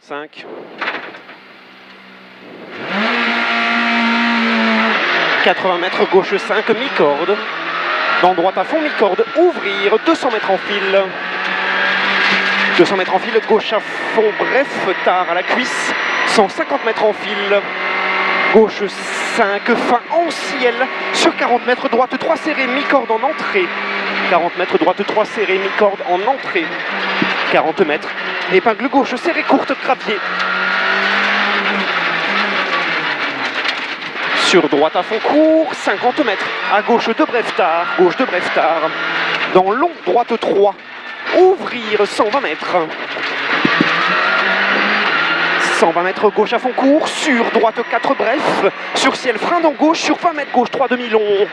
5. 80 mètres, gauche 5, mi-corde. Dans droite à fond, mi-corde, ouvrir, 200 mètres en fil. 200 mètres en fil, gauche à fond, bref, tard à la cuisse. 150 mètres en fil. Gauche 5, fin en ciel. Sur 40 mètres, droite 3 serré, mi-corde en entrée. 40 mètres, droite 3 serré, mi-corde en entrée. 40 mètres, épingle gauche serrée, courte, gravier. Sur droite à fond court, 50 mètres. À gauche de bref tard, gauche de bref tard. Dans long, droite 3. Ouvrir, 120 mètres. 120 mètres, gauche à fond court. Sur droite 4 bref. Sur ciel, frein dans gauche. Sur 20 mètres, gauche 3 demi-long.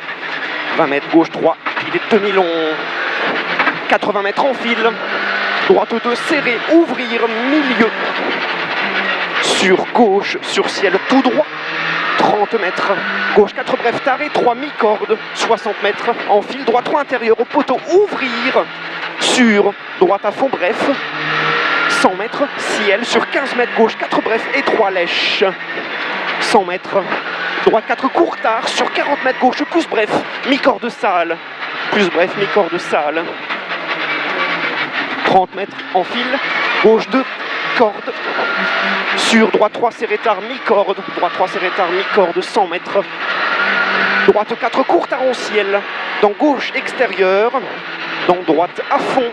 20 mètres, gauche 3, il est demi-long. 80 mètres en fil. Droite 2 serré, ouvrir, milieu. Sur gauche, sur ciel tout droit. 30 mètres, gauche 4 bref tard et 3 mi-corde, 60 mètres, en fil droit 3 intérieur au poteau, ouvrir, sur droite à fond bref, 100 mètres, ciel sur 15 mètres, gauche 4 bref et 3 lèches, 100 mètres, droite 4 court tard, sur 40 mètres, gauche plus bref, mi-corde sale, plus bref, mi-corde sale, 30 mètres en fil, gauche 2 corde, sur droite 3 serré tard, mi-corde, droite 3 serré tard, mi-corde, 100 mètres, droite 4 court tard en ciel, dans gauche extérieur, dans droite à fond,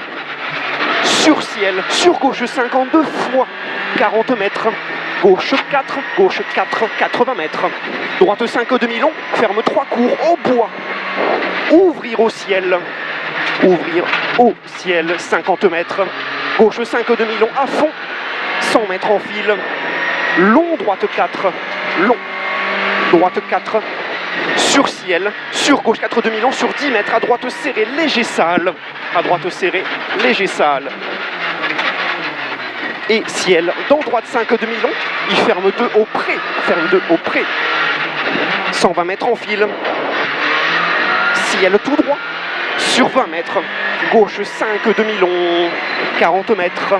sur ciel, sur gauche 52 fois, 40 mètres, gauche 4, 80 mètres, droite 5 demi-long, ferme 3 court au bois, ouvrir au ciel, 50 mètres, gauche 5 demi-long à fond, 100 mètres en fil, long droite 4, long, droite 4, sur ciel, sur gauche 4 demi-long, sur 10 mètres, à droite serré, léger sale, à droite serré, léger sale, et ciel, dans droite 5 demi-long, il ferme 2 au pré, 120 mètres en fil, ciel tout droit, sur 20 mètres, gauche 5 demi-long, 40 mètres,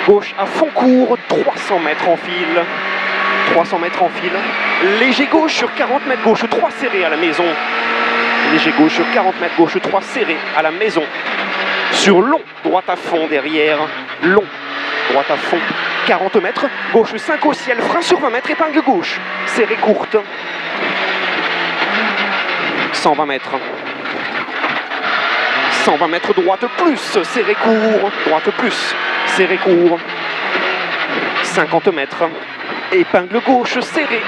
gauche à fond court, 300 mètres en fil, 300 mètres en fil, léger gauche sur 40 mètres, gauche 3 serré à la maison, léger gauche sur 40 mètres, gauche 3 serré à la maison, sur long, droite à fond derrière, long, droite à fond, 40 mètres, gauche 5 au ciel, frein sur 20 mètres, épingle gauche, serré courte, 120 mètres, 120 mètres droite plus, serré court, droite plus, serré court, 50 mètres, épingle gauche serré,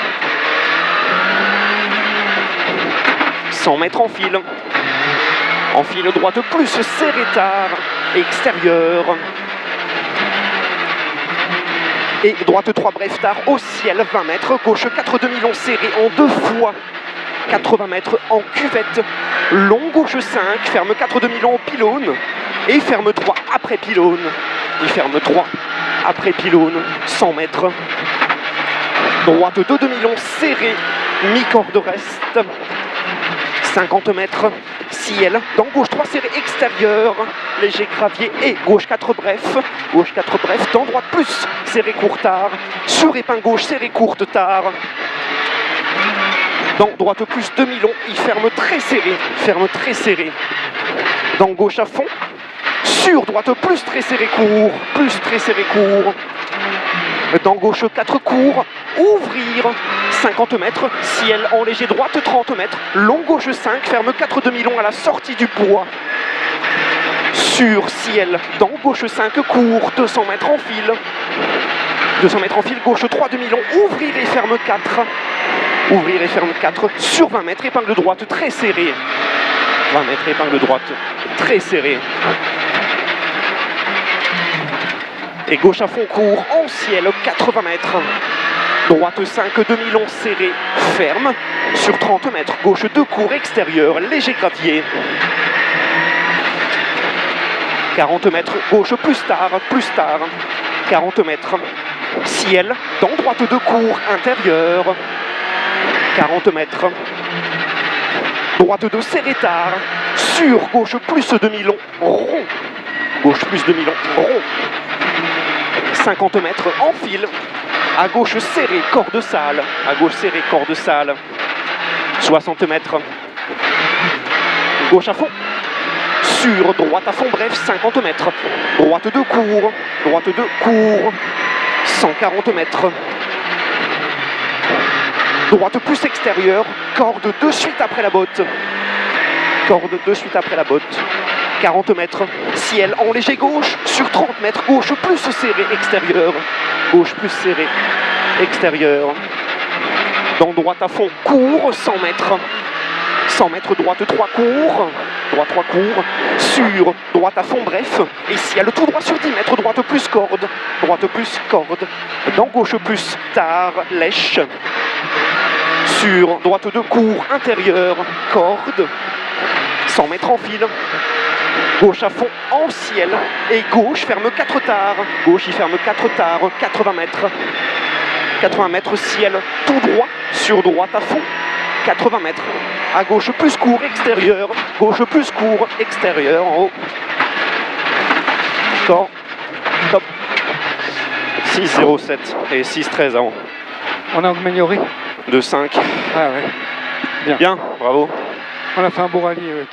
100 mètres en fil droite plus, serré tard, extérieur, et droite 3 bref tard au ciel, 20 mètres, gauche 4 demi-long serré en 2 fois, 80 mètres en cuvette, long gauche 5, ferme 4 demi-long au pylône, et ferme 3 après pylône, 100 mètres, droite 2 demi-long serré, mi-corde reste, 50 mètres, ciel, dans gauche 3 serré extérieur, léger gravier et gauche 4 bref, dans droite plus, serré court tard, sur épingle gauche serré courte tard, dans droite plus demi-long, il ferme très serré, dans gauche à fond, sur droite plus très serré court, dans gauche 4 court, ouvrir, 50 mètres, ciel en léger droite 30 mètres, long gauche 5, ferme 4 demi-long à la sortie du bois, sur ciel, dans gauche 5 court, 200 mètres en fil, gauche 3 demi-long, ouvrir et ferme 4, sur 20 mètres, épingle droite très serrée, 20 mètres, épingle droite très serrée, et gauche à fond court, en ciel, 80 mètres, droite 5 demi-long serré, ferme, sur 30 mètres, gauche 2 court extérieur, léger gravier, 40 mètres, gauche plus tard, 40 mètres, ciel, dans droite 2 court intérieur, 40 mètres, droite 2 serré tard, sur gauche plus demi-long, rond, 50 mètres en fil. À gauche serré, corde sale. À gauche serré, corde sale. 60 mètres. Gauche à fond. Sur droite à fond, bref, 50 mètres. Droite de court. Droite de court. 140 mètres. Droite plus extérieure. Corde de suite après la botte. Corde de suite après la botte. 40 mètres. Ciel en léger gauche. Sur 30 mètres. Gauche plus serré, extérieur. Gauche plus serré, extérieur. Dans droite à fond, court, 100 mètres. 100 mètres, droite 3 court. Droite 3 court. Sur droite à fond, bref. Et ciel tout droit sur 10 mètres. Droite plus corde. Droite plus corde. Dans gauche plus tard, lèche. Sur droite de court, intérieur, corde. 100 mètres en fil. Gauche à fond en ciel. Et gauche ferme 4 tares. Gauche il ferme 4 tares. 80 mètres. 80 mètres ciel tout droit. Sur droite à fond. 80 mètres. À gauche plus court, extérieur. Gauche plus court, extérieur en haut. D'accord. Top. 6,07 et 6,13 avant. On a amélioré. 2,5. Ah ouais. Bien. Bien, bravo. On a fait un beau rallye.